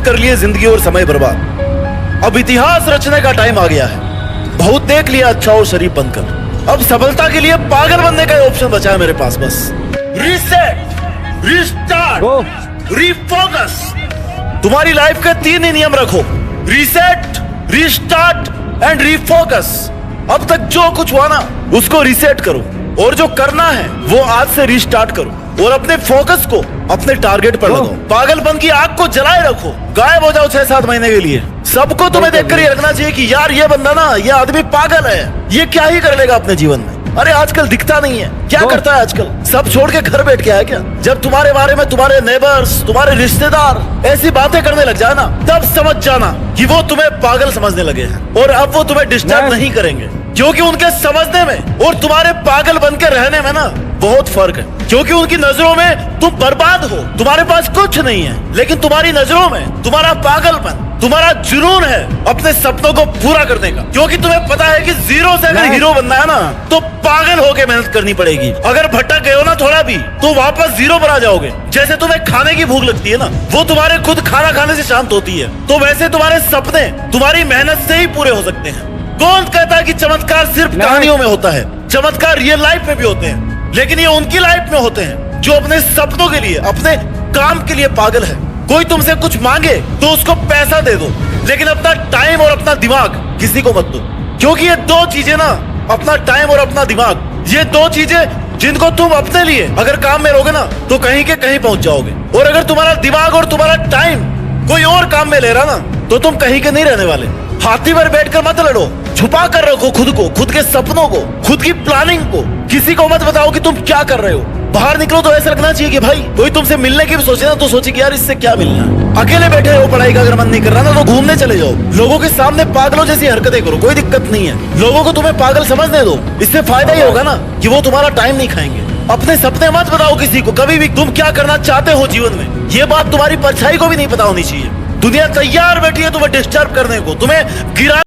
कर लिए जिंदगी और समय बर्बाद। अब इतिहास रचने का टाइम आ गया है। बहुत देख लिया अच्छा और शरीफ बनकर। अब सफलता के लिए पागल बनने का ऑप्शन बचा है मेरे पास बस। Reset, restart, refocus. तुम्हारी लाइफ के 3 ही नियम रखो: रीसेट, रीस्टार्ट एंड रीफोकस। अब तक जो कुछ हुआ ना उसको रीसेट करो, और जो करना है वो आज से रीस्टार्ट करो, और अपने फोकस को अपने टारगेट पर लगाओ। पागलपन की आग को जलाए रखो, गायब हो जाओ 6-7 महीने के लिए। सबको तुम्हें देखकर ये लगना चाहिए कि यार ये बंदा ना, ये आदमी पागल है, ये क्या ही कर लेगा अपने जीवन में। अरे आजकल दिखता नहीं है, क्या करता है आजकल? सब छोड़ के घर बैठ के आया क्या? जब तुम्हारे बारे में तुम्हारे नेबर्स, तुम्हारे रिश्तेदार ऐसी बातें करने लग जाए ना, तब समझ जाना कि वो तुम्हें पागल समझने लगे हैं, और अब वो तुम्हें डिस्टर्ब नहीं करेंगे, क्योंकि उनके समझने में और तुम्हारे पागल बन के रहने में ना बहुत फर्क है। क्योंकि उनकी नजरों में तुम बर्बाद हो, तुम्हारे पास कुछ नहीं है, लेकिन तुम्हारी नजरों में तुम्हारा पागलपन, तुम्हारा जुनून है अपने सपनों को पूरा करने का। क्योंकि तुम्हें पता है कि जीरो से अगर हीरो बनना है ना, तो पागल होके मेहनत करनी पड़ेगी। अगर भटक गए हो ना थोड़ा भी, तो वापस जीरो पर आ जाओगे। जैसे तुम्हें खाने की भूख लगती है ना, वो तुम्हारे खुद खाना खाने से शांत होती है, तो वैसे तुम्हारे सपने तुम्हारी मेहनत से ही पूरे हो सकते हैं। कौन कहता है कि चमत्कार सिर्फ कहानियों में होता है? चमत्कार रियल लाइफ में भी होते हैं, लेकिन ये उनकी लाइफ में होते हैं जो अपने सपनों के लिए, अपने काम के लिए पागल है। कोई तुमसे कुछ मांगे तो उसको पैसा दे दो, लेकिन अपना टाइम और अपना दिमाग किसी को मत दो। क्योंकि ये 2 चीजें ना, अपना टाइम और अपना दिमाग, ये 2 चीजें जिनको तुम अपने लिए अगर काम में रहोगे ना, तो कहीं के कहीं पहुंच जाओगे। और अगर तुम्हारा दिमाग और तुम्हारा टाइम कोई और काम में ले रहा ना, तो तुम कहीं के नहीं रहने वाले। हाथी पर बैठकर मत लड़ो, छुपा कर रखो खुद को, खुद के सपनों को, खुद की प्लानिंग को। किसी को मत बताओ कि तुम क्या कर रहे हो। बाहर निकलो तो ऐसा लगना चाहिए कि भाई कोई तुमसे मिलने की भी सोचे ना, तो सोचे कि यार इससे क्या मिलना। अकेले बैठे हो, पढ़ाई का अगर मन नहीं कर रहा ना, तो घूमने चले जाओ। लोगों के सामने पागलों जैसी हरकतें करो, कोई दिक्कत नहीं है। लोगों को तुम्हें पागल समझने दो, इससे फायदा ही होगा ना कि वो तुम्हारा टाइम नहीं खाएंगे। अपने सपने मत बताओ किसी को कभी भी, तुम क्या करना चाहते हो जीवन में। ये बात तुम्हारी परछाई को भी नहीं पता होनी चाहिए। दुनिया तैयार बैठी है तुम्हें डिस्टर्ब करने को, तुम्हें गिरा